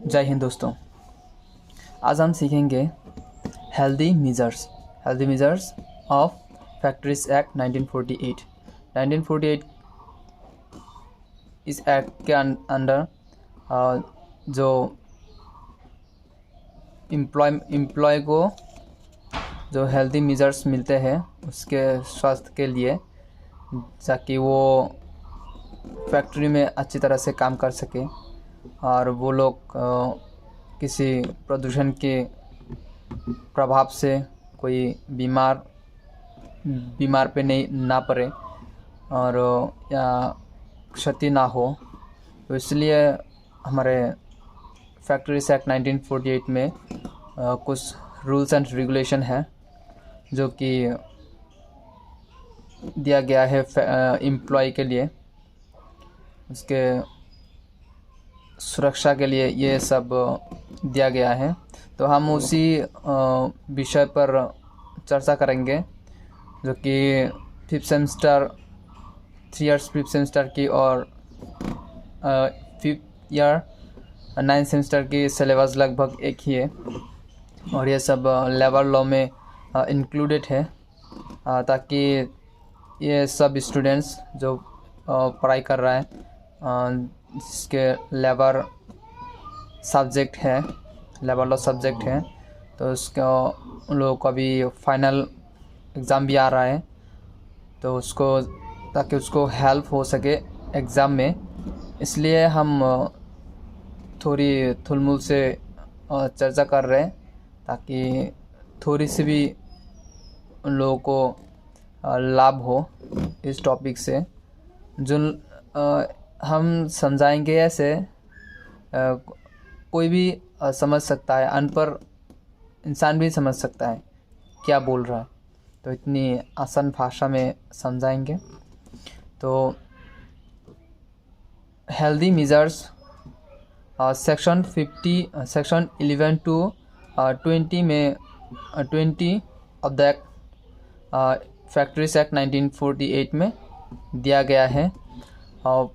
जय हिंद दोस्तों। आज हम सीखेंगे healthy measures of factories act 1948। 1948 इस एक्ट के अंडर जो एम्प्लॉय को जो हेल्दी मेजर्स मिलते हैं उसके स्वास्थ्य के लिए, ताकि वो फैक्ट्री में अच्छी तरह से काम कर सके और वो लोग किसी प्रदूषण के प्रभाव से कोई बीमार पे नहीं ना पड़े और या क्षति ना हो। तो इसलिए हमारे फैक्ट्रीज एक्ट 1948 में कुछ रूल्स एंड रेगुलेशन है जो कि दिया गया है एम्प्लॉय के लिए, उसके सुरक्षा के लिए ये सब दिया गया है। तो हम उसी विषय पर चर्चा करेंगे जो कि fifth semester 3 years fifth semester की और फिफ्थ ईयर 9th सेमेस्टर की सिलेबस लगभग एक ही है और ये सब लेबर लॉ में इंक्लूडेड है, ताकि ये सब स्टूडेंट्स जो पढ़ाई कर रहा है जिसके लेबर लॉ सब्जेक्ट है, तो उसका उन लोगों को अभी फाइनल एग्ज़ाम भी आ रहा है, तो ताकि उसको हेल्प हो सके एग्ज़ाम में। इसलिए हम थोड़ी थुलमुल से चर्चा कर रहे हैं ताकि थोड़ी सी भी उन लोगों को लाभ हो इस टॉपिक से। जो हम समझाएंगे ऐसे कोई भी समझ सकता है, अनपढ़ इंसान भी समझ सकता है क्या बोल रहा है, तो इतनी आसान भाषा में समझाएंगे। तो हेल्दी मेजर्स सेक्शन 11 to 20 में 20 ऑफ द फैक्ट्रीज एक्ट 1948 में दिया गया है। और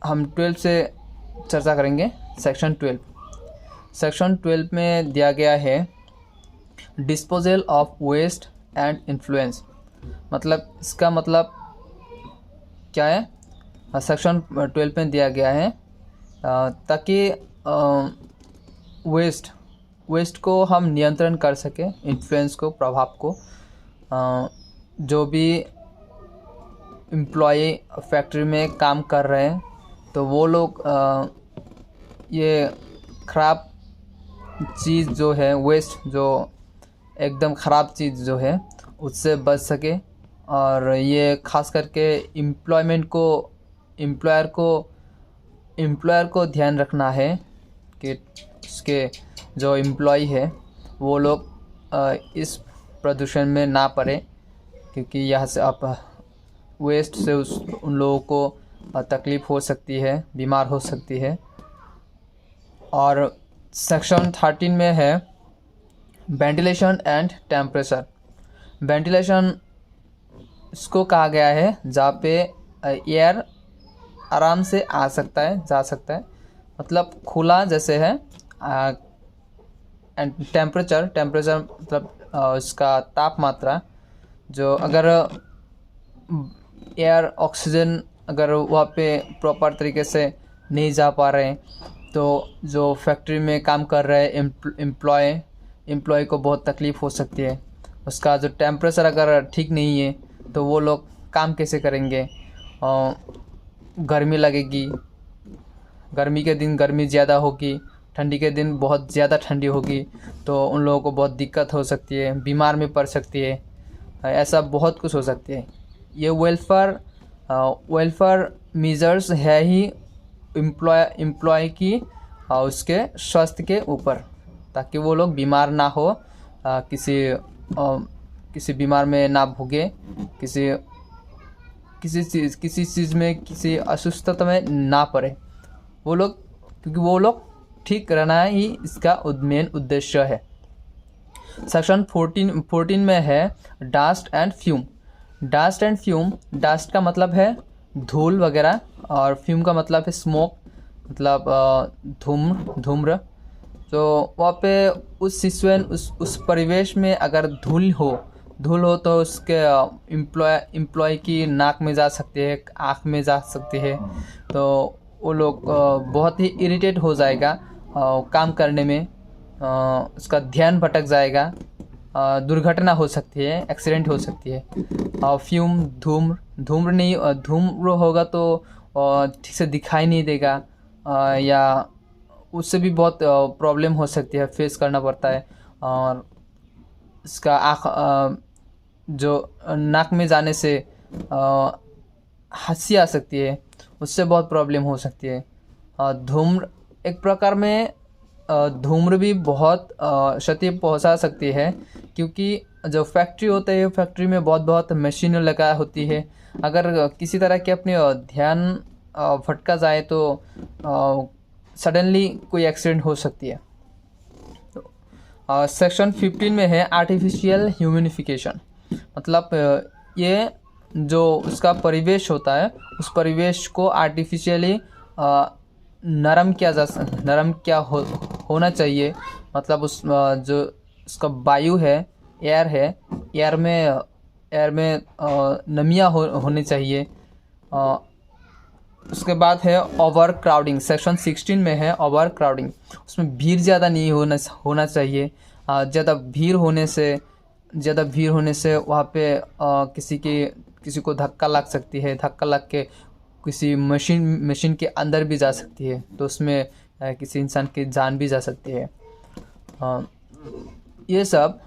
हम 12 से चर्चा करेंगे। सेक्शन 12 में दिया गया है disposal of waste and influence. मतलब इसका मतलब क्या है? सेक्शन 12 में दिया गया है ताकि वेस्ट को हम नियंत्रण कर सकें, इन्फ्लुएंस को, प्रभाव को। जो भी एम्प्लॉय फैक्ट्री में काम कर रहे हैं तो वो लोग ये ख़राब चीज़ जो है, वेस्ट जो एकदम ख़राब चीज़ जो है उससे बच सके। और ये खास करके एम्प्लॉयर को ध्यान रखना है कि उसके जो एम्प्लॉय है वो लोग इस प्रदूषण में ना पड़े, क्योंकि यहाँ से आप वेस्ट से उन लोगों को तकलीफ़ हो सकती है, बीमार हो सकती है। और सेक्शन 13 में है वेंटिलेशन एंड टेम्परेचर। वेंटिलेशन इसको कहा गया है जहाँ पे एयर आराम से जा सकता है, मतलब खुला जैसे है। एंड टेम्परेचर मतलब इसका तापमात्रा, जो अगर एयर ऑक्सीजन अगर वहाँ पे प्रॉपर तरीके से नहीं जा पा रहे हैं तो जो फैक्ट्री में काम कर रहे एम्प्लॉय को बहुत तकलीफ़ हो सकती है। उसका जो टेम्परेचर अगर ठीक नहीं है तो वो लोग काम कैसे करेंगे? गर्मी लगेगी, गर्मी के दिन गर्मी ज़्यादा होगी, ठंडी के दिन बहुत ज़्यादा ठंडी होगी, तो उन लोगों को बहुत दिक्कत हो सकती है, बीमार में पड़ सकती है, ऐसा बहुत कुछ हो सकती है। ये वेलफेयर मेजर्स है ही एम्प्लॉय की उसके स्वास्थ्य के ऊपर, ताकि वो लोग बीमार ना हो, किसी बीमार में ना भोगे, किसी चीज़ में, किसी असुस्थता में ना पड़े वो लोग, क्योंकि वो लोग ठीक रहना ही इसका मेन उद्देश्य है। सेक्शन 14 में है डस्ट एंड फ्यूम। डस्ट का मतलब है धूल वगैरह और फ्यूम का मतलब है स्मोक, मतलब धूम्र। तो वहाँ पे उस सिचुएशन उस परिवेश में अगर धूल हो तो उसके एम्प्लॉय की नाक में जा सकती है, आँख में जा सकती है। तो वो लोग बहुत ही इरिटेट हो जाएगा काम करने में, उसका ध्यान भटक जाएगा, दुर्घटना हो सकती है, एक्सीडेंट हो सकती है। फ्यूम धूम्र होगा तो ठीक से दिखाई नहीं देगा, या उससे भी बहुत प्रॉब्लम हो सकती है, फेस करना पड़ता है। और इसका जो नाक में जाने से हंसी आ सकती है, उससे बहुत प्रॉब्लम हो सकती है। धूम्र एक प्रकार में धूम्र भी बहुत क्षति पहुंचा सकती है, क्योंकि जो फैक्ट्री होता है, फैक्ट्री में बहुत मशीन लगा होती है। अगर किसी तरह के अपने ध्यान भटका जाए तो सडनली कोई एक्सीडेंट हो सकती है। सेक्शन 15 में है आर्टिफिशियल ह्यूमिनिफिकेशन। मतलब ये जो उसका परिवेश होता है, उस परिवेश को आर्टिफिशियली नरम होना चाहिए। मतलब उस जो उसका वायु है, एयर में नमियाँ होनी चाहिए। उसके बाद है ओवर क्राउडिंग। सेक्शन 16 में है ओवर क्राउडिंग। उसमें भीड़ ज़्यादा नहीं होना चाहिए। ज़्यादा भीड़ होने से वहाँ पे किसी को धक्का लग सकती है, धक्का लग के किसी मशीन के अंदर भी जा सकती है, तो उसमें किसी इंसान की जान भी जा सकती है। ये सब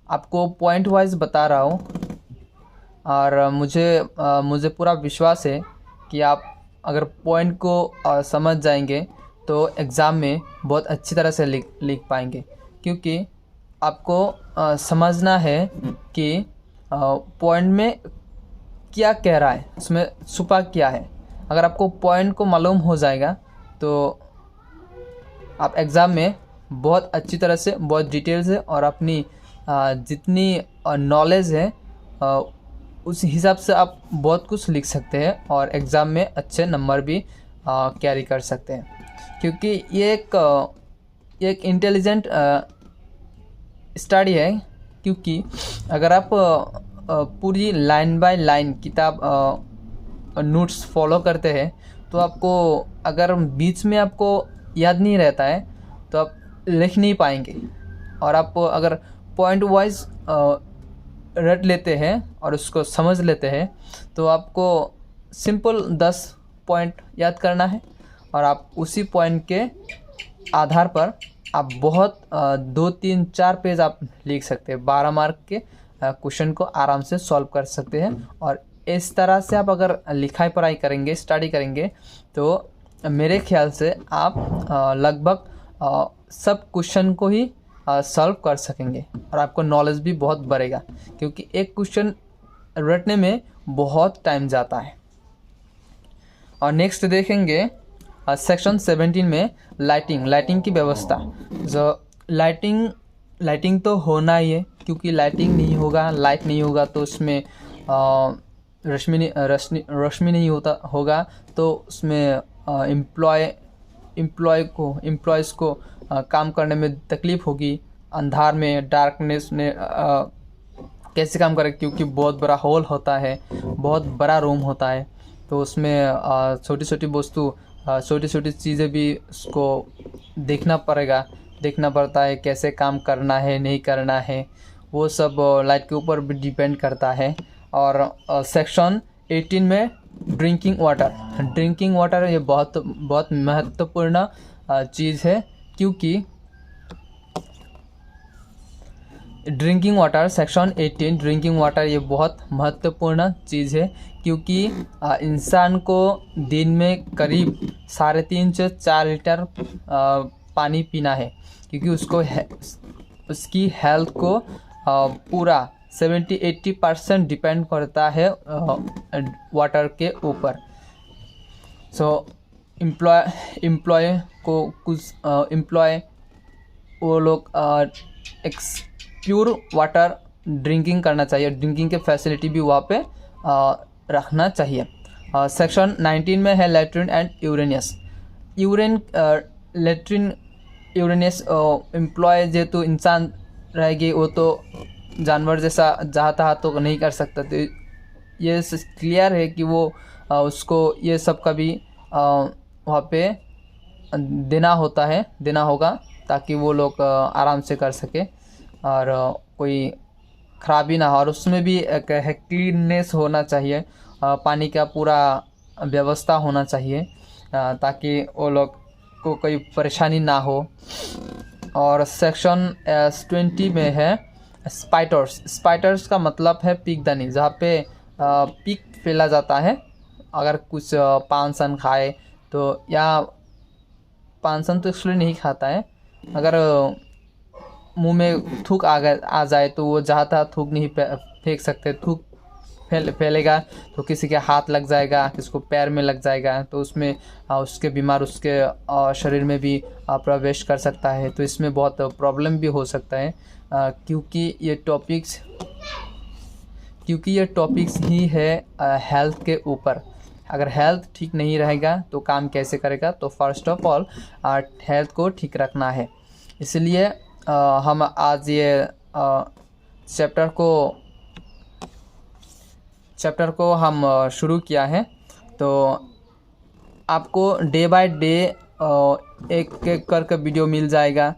आपको पॉइंट वाइज बता रहा हूँ, और मुझे पूरा विश्वास है कि आप अगर पॉइंट को समझ जाएंगे तो एग्ज़ाम में बहुत अच्छी तरह से लिख पाएंगे। क्योंकि आपको समझना है कि पॉइंट में क्या कह रहा है, उसमें छुपा क्या है। अगर आपको पॉइंट को मालूम हो जाएगा तो आप एग्ज़ाम में बहुत अच्छी तरह से, बहुत डिटेल से और अपनी जितनी नॉलेज है उस हिसाब से आप बहुत कुछ लिख सकते हैं, और एग्ज़ाम में अच्छे नंबर भी कैरी कर सकते हैं। क्योंकि ये एक इंटेलिजेंट स्टडी है। क्योंकि अगर आप पूरी लाइन बाय लाइन किताब नोट्स फॉलो करते हैं तो आपको, अगर बीच में आपको याद नहीं रहता है तो आप लिख नहीं पाएंगे। और आप अगर पॉइंट वाइज रट लेते हैं और उसको समझ लेते हैं तो आपको सिंपल 10 पॉइंट याद करना है, और आप उसी पॉइंट के आधार पर आप बहुत 2, 3, 4 पेज आप लिख सकते हैं। 12 मार्क के क्वेश्चन को आराम से सॉल्व कर सकते हैं। और इस तरह से आप अगर लिखाई पढ़ाई करेंगे, स्टडी करेंगे, तो मेरे ख्याल से आप लगभग सब क्वेश्चन को ही सॉल्व कर सकेंगे, और आपको नॉलेज भी बहुत बढ़ेगा। क्योंकि एक क्वेश्चन रटने में बहुत टाइम जाता है। और नेक्स्ट देखेंगे सेक्शन 17 में लाइटिंग की व्यवस्था। जो लाइटिंग तो होना ही है, क्योंकि लाइट नहीं होगा तो उसमें रश्मि नहीं होगा, तो उसमें एम्प्लॉयज़ को काम करने में तकलीफ़ होगी। अंधार में, डार्कनेस में कैसे काम करें, क्योंकि बहुत बड़ा हॉल होता है, बहुत बड़ा रूम होता है, तो उसमें छोटी छोटी चीज़ें भी उसको देखना पड़ता है, कैसे काम करना है, नहीं करना है, वो सब लाइट के ऊपर भी डिपेंड करता है। और सेक्शन 18 में ड्रिंकिंग वाटर ये बहुत महत्वपूर्ण चीज़ है। क्योंकि सेक्शन 18 ड्रिंकिंग वाटर ये बहुत महत्वपूर्ण चीज़ है। क्योंकि इंसान को दिन में करीब 3.5 से 4 लीटर पानी पीना है, क्योंकि उसकी हेल्थ को पूरा 70-80% डिपेंड करता है वाटर के ऊपर। सो एम्प्लॉय वो लोग एक प्योर वाटर ड्रिंकिंग करना चाहिए, ड्रिंकिंग के फैसिलिटी भी वहाँ पे रखना चाहिए। सेक्शन 19 में है latrine and urinals. Urine latrine urinals employ जेहेतु इंसान रहेगी, वो तो जानवर जैसा जहाँ तहाँ तो नहीं कर सकता। तो ये क्लियर है कि वो उसको ये सब का भी वहाँ पे देना होगा, ताकि वो लोग आराम से कर सके और कोई खराबी ना हो। और उसमें भी एक क्लीननेस होना चाहिए, पानी का पूरा व्यवस्था होना चाहिए, ताकि वो लोग को कोई परेशानी ना हो। और सेक्शन 20 में है स्पाइटर्स का मतलब है पीकदानी, जहाँ पे पीक फैला जाता है। अगर कुछ पानसन खाए तो, या पानसन तो एक्चुअली नहीं खाता है, अगर मुंह में थूक आ जाए तो वो जहाँ तहाँ थूक नहीं फेंक सकते। थूक फैलेगा तो किसी के हाथ लग जाएगा, किसी को पैर में लग जाएगा, तो उसमें उसके बीमार उसके शरीर में भी प्रवेश कर सकता है। तो इसमें बहुत प्रॉब्लम भी हो सकता है, क्योंकि ये टॉपिक्स ही है हेल्थ के ऊपर। अगर हेल्थ ठीक नहीं रहेगा तो काम कैसे करेगा? तो फर्स्ट ऑफ ऑल हेल्थ को ठीक रखना है। इसलिए हम आज ये चैप्टर को हम शुरू किया है। तो आपको डे बाय डे एक एक करके वीडियो मिल जाएगा,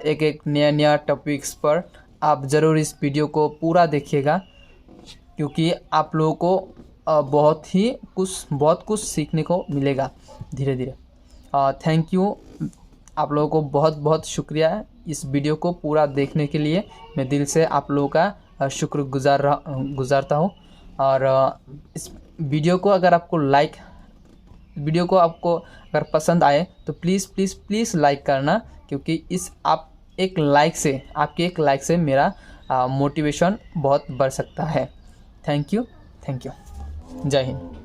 एक एक नया टॉपिक्स पर। आप ज़रूर इस वीडियो को पूरा देखिएगा, क्योंकि आप लोगों को बहुत कुछ सीखने को मिलेगा धीरे धीरे। थैंक यू, आप लोगों को बहुत बहुत शुक्रिया इस वीडियो को पूरा देखने के लिए। मैं दिल से आप लोगों का शुक्र गुजारता हूँ। और इस वीडियो को अगर आपको अगर पसंद आए तो प्लीज़ लाइक करना, क्योंकि आपके एक लाइक से मेरा मोटिवेशन बहुत बढ़ सकता है। Thank you. जय हिंद।